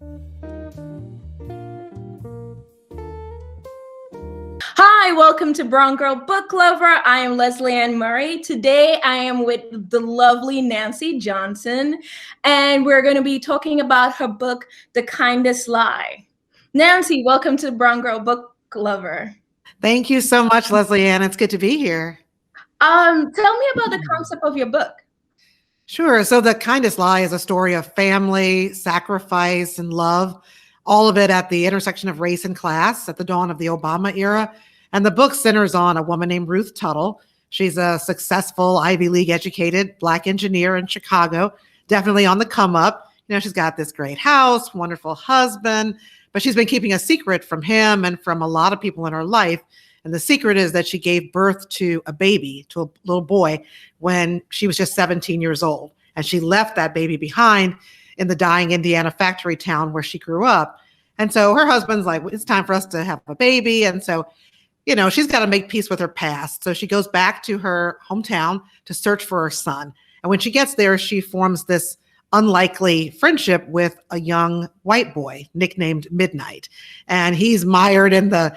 Hi, welcome to Brown Girl Book Lover. I am Leslie Ann Murray. Today I am with the lovely Nancy Johnson, and we're going to be talking about her book, The Kindest Lie. Nancy, welcome to Brown Girl Book Lover. Thank you so much, Leslie Ann. It's good to be here. Tell me about the concept of your book. Sure. So The Kindest Lie is a story of family, sacrifice, and love, all of it at the intersection of race and class at the dawn of the Obama era. And the book centers on a woman named Ruth Tuttle. She's a successful Ivy League educated Black engineer in Chicago, definitely on the come up. She's got this great house, wonderful husband, but she's been keeping a secret from him and from a lot of people in her life. And the secret is that she gave birth to a baby, to a little boy, when she was just 17 years old. And she left that baby behind in the dying Indiana factory town where she grew up. And so her husband's like, it's time for us to have a baby. And so, she's got to make peace with her past. So she goes back to her hometown to search for her son. And when she gets there, she forms this unlikely friendship with a young white boy nicknamed Midnight. And he's mired in the,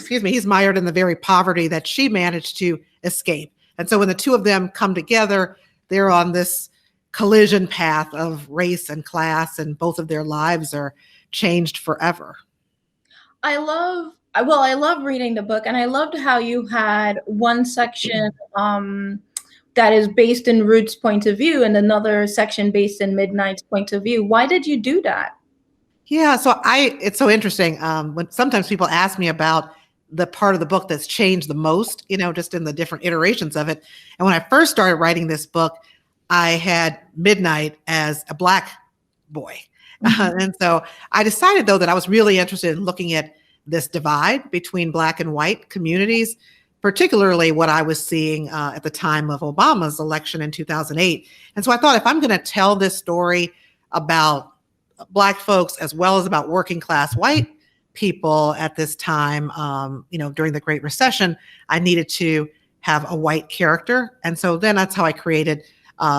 he's mired in the very poverty that she managed to escape. And so when the two of them come together, they're on this collision path of race and class, and both of their lives are changed forever. I love reading the book, and I loved how you had one section that is based in Ruth's point of view and another section based in Midnight's point of view. Why did you do that? Yeah, so it's so interesting. When sometimes people ask me about the part of the book that's changed the most, just in the different iterations of it. And when I first started writing this book, I had Midnight as a Black boy. Mm-hmm. And so I decided, though, that I was really interested in looking at this divide between Black and white communities, particularly what I was seeing at the time of Obama's election in 2008. And so I thought, if I'm going to tell this story about Black folks as well as about working class white people at this time, during the Great Recession, I needed to have a white character. And so then that's how I created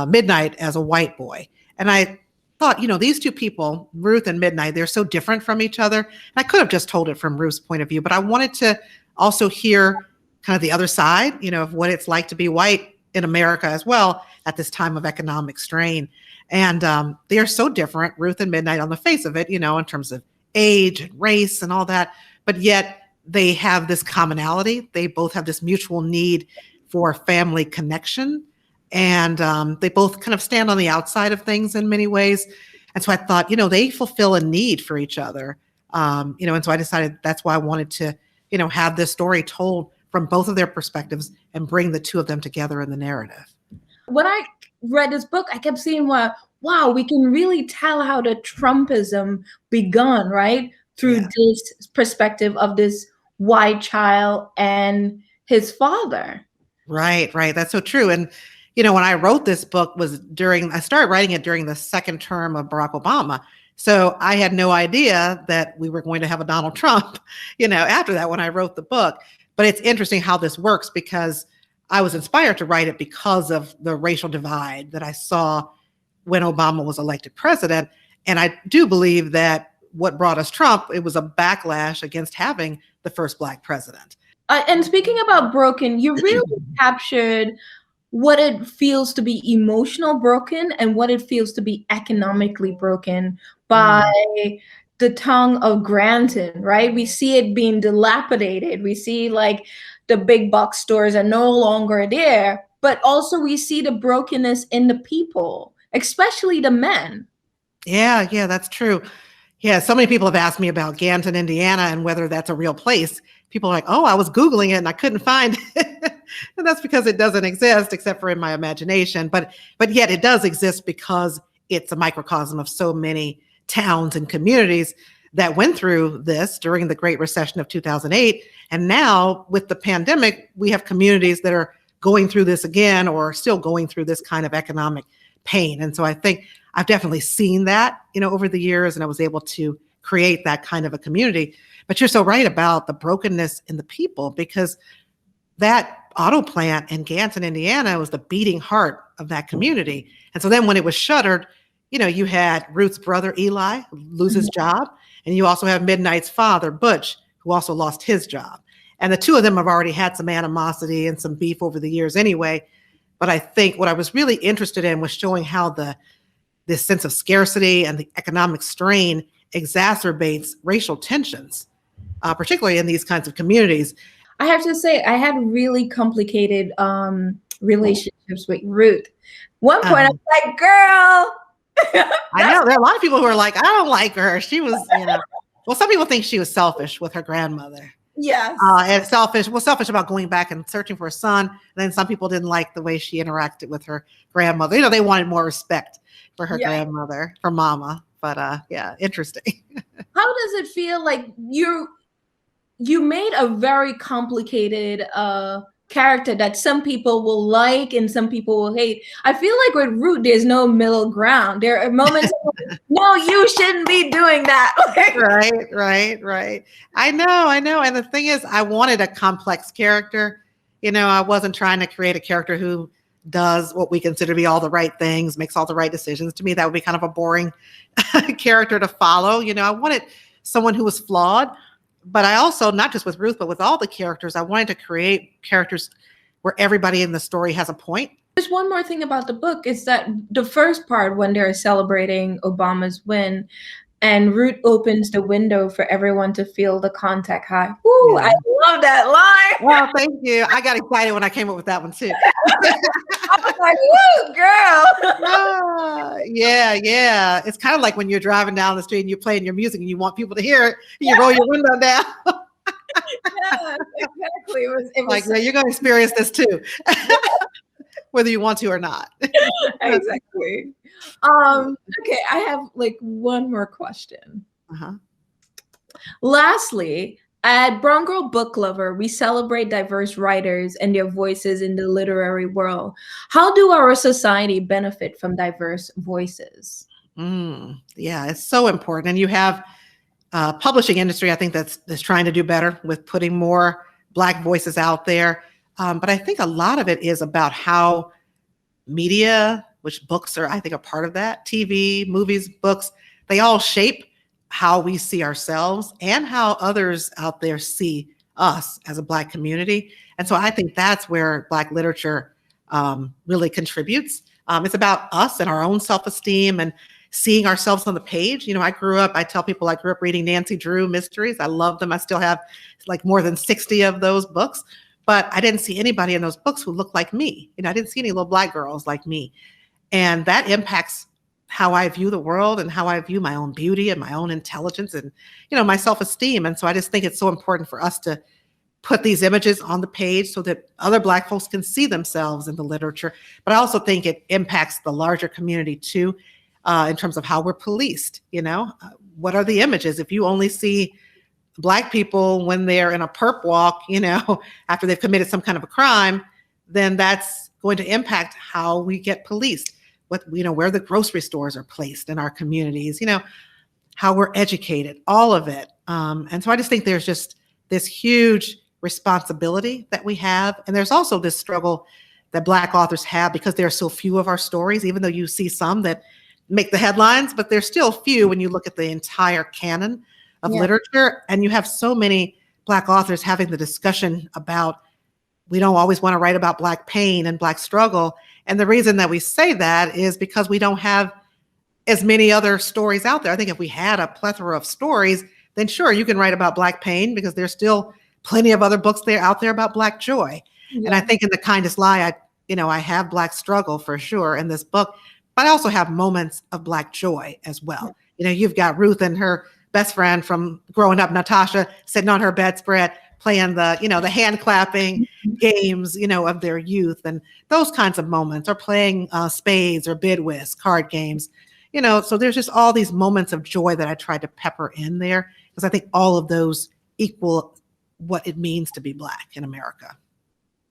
Midnight as a white boy. And I thought, these two people, Ruth and Midnight, they're so different from each other. And I could have just told it from Ruth's point of view, but I wanted to also hear kind of the other side, of what it's like to be white in America as well at this time of economic strain. And they are so different, Ruth and Midnight, on the face of it, in terms of age and race and all that. But yet they have this commonality. They both have this mutual need for family connection. And they both kind of stand on the outside of things in many ways. And so I thought, they fulfill a need for each other. And so I decided that's why I wanted to, have this story told from both of their perspectives and bring the two of them together in the narrative. When I read this book, I kept seeing, wow, we can really tell how the Trumpism begun, right? Through this perspective of this white child and his father. Right. That's so true. And, when I wrote this book I started writing it during the second term of Barack Obama. So I had no idea that we were going to have a Donald Trump, after that, when I wrote the book. But it's interesting how this works, because I was inspired to write it because of the racial divide that I saw when Obama was elected president. And I do believe that what brought us Trump, it was a backlash against having the first Black president. And speaking about broken, you really captured what it feels to be emotional broken and what it feels to be economically broken by the tongue of Granton, right? We see it being dilapidated. We see like the big box stores are no longer there, but also we see the brokenness in the people, especially the men. Yeah, that's true. Yeah, so many people have asked me about Ganton, Indiana, and whether that's a real place. People are like, oh, I was Googling it and I couldn't find it. And that's because it doesn't exist except for in my imagination. But yet it does exist because it's a microcosm of so many towns and communities that went through this during the Great Recession of 2008. And now with the pandemic, we have communities that are going through this again or still going through this kind of economic pain. And so I think I've definitely seen that, over the years, and I was able to create that kind of a community. But you're so right about the brokenness in the people, because that auto plant in Ganton, Indiana was the beating heart of that community. And so then when it was shuttered, you had Ruth's brother, Eli, lose his job. And you also have Midnight's father, Butch, who also lost his job. And the two of them have already had some animosity and some beef over the years anyway. But I think what I was really interested in was showing how this sense of scarcity and the economic strain exacerbates racial tensions, particularly in these kinds of communities. I have to say, I had really complicated relationships with Ruth. One point, I was like, girl. I know there are a lot of people who are like, I don't like her. She was, well, some people think she was selfish with her grandmother. Yes. And selfish about going back and searching for a son. And then some people didn't like the way she interacted with her grandmother. They wanted more respect for her grandmother, for mama. But yeah, interesting. How does it feel like you made a very complicated character that some people will like and some people will hate? I feel like with Ruth, there's no middle ground. There are moments like, no, you shouldn't be doing that. Right. I know. And the thing is, I wanted a complex character. I wasn't trying to create a character who does what we consider to be all the right things, makes all the right decisions. To me, that would be kind of a boring character to follow. I wanted someone who was flawed. But I also, not just with Ruth, but with all the characters, I wanted to create characters where everybody in the story has a point. There's one more thing about the book is that the first part, when they're celebrating Obama's win, and Ruth opens the window for everyone to feel the contact high. Woo, yeah. I love that line. Well, thank you. I got excited when I came up with that one too. I was like, woo, girl. Yeah. It's kind of like when you're driving down the street and you're playing your music and you want people to hear it, you roll your window down. Yeah, exactly. It was like, you're going to experience this too, whether you want to or not. Exactly. Okay, I have like one more question. Lastly, at Brown Girl Book Lover, we celebrate diverse writers and their voices in the literary world. How do our society benefit from diverse voices? Yeah, it's so important. And you have publishing industry, I think that's trying to do better with putting more Black voices out there. But I think a lot of it is about how media, which books are, I think, a part of that, TV, movies, books, they all shape how we see ourselves and how others out there see us as a Black community. And so I think that's where Black literature really contributes. It's about us and our own self-esteem and seeing ourselves on the page. I tell people I grew up reading Nancy Drew mysteries. I love them. I still have like more than 60 of those books, but I didn't see anybody in those books who looked like me. I didn't see any little Black girls like me. And that impacts how I view the world and how I view my own beauty and my own intelligence and, my self-esteem. And so I just think it's so important for us to put these images on the page so that other Black folks can see themselves in the literature. But I also think it impacts the larger community too, in terms of how we're policed. What are the images? If you only see Black people when they're in a perp walk, after they've committed some kind of a crime, then that's going to impact how we get policed. Where the grocery stores are placed in our communities, how we're educated, all of it. And so I just think there's just this huge responsibility that we have. And there's also this struggle that Black authors have because there are so few of our stories, even though you see some that make the headlines, but there's still few when you look at the entire canon of literature. And you have so many Black authors having the discussion about, we don't always want to write about Black pain and Black struggle. And the reason that we say that is because we don't have as many other stories out there. I think if we had a plethora of stories, then sure, you can write about Black pain because there's still plenty of other books out there about Black joy. Yeah. And I think in The Kindest Lie, I have Black struggle for sure in this book, but I also have moments of Black joy as well. Yeah. You've got Ruth and her best friend from growing up, Natasha, sitting on her bedspread, playing the hand clapping games, of their youth and those kinds of moments, or playing spades or bid whist, card games, so there's just all these moments of joy that I tried to pepper in there because I think all of those equal what it means to be Black in America.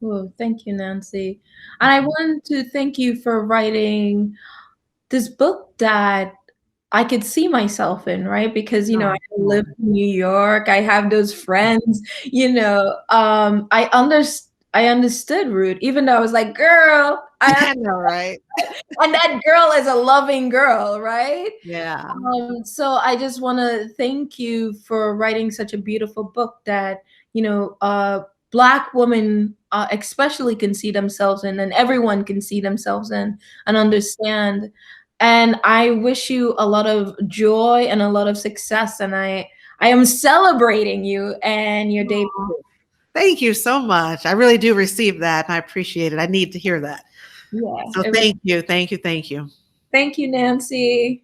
Oh, thank you, Nancy. And I want to thank you for writing this book that I could see myself in, right? Because, I live in New York. I have those friends, I understood Ruth, even though I was like, girl, I know, right? And that girl is a loving girl, right? Yeah. So I just want to thank you for writing such a beautiful book that, you know, Black women especially can see themselves in, and everyone can see themselves in and understand. And I wish you a lot of joy and a lot of success. And I am celebrating you and your debut. Thank you so much. I really do receive that, and I appreciate it. I need to hear that. Yeah. So thank you, thank you, thank you. Thank you, Nancy.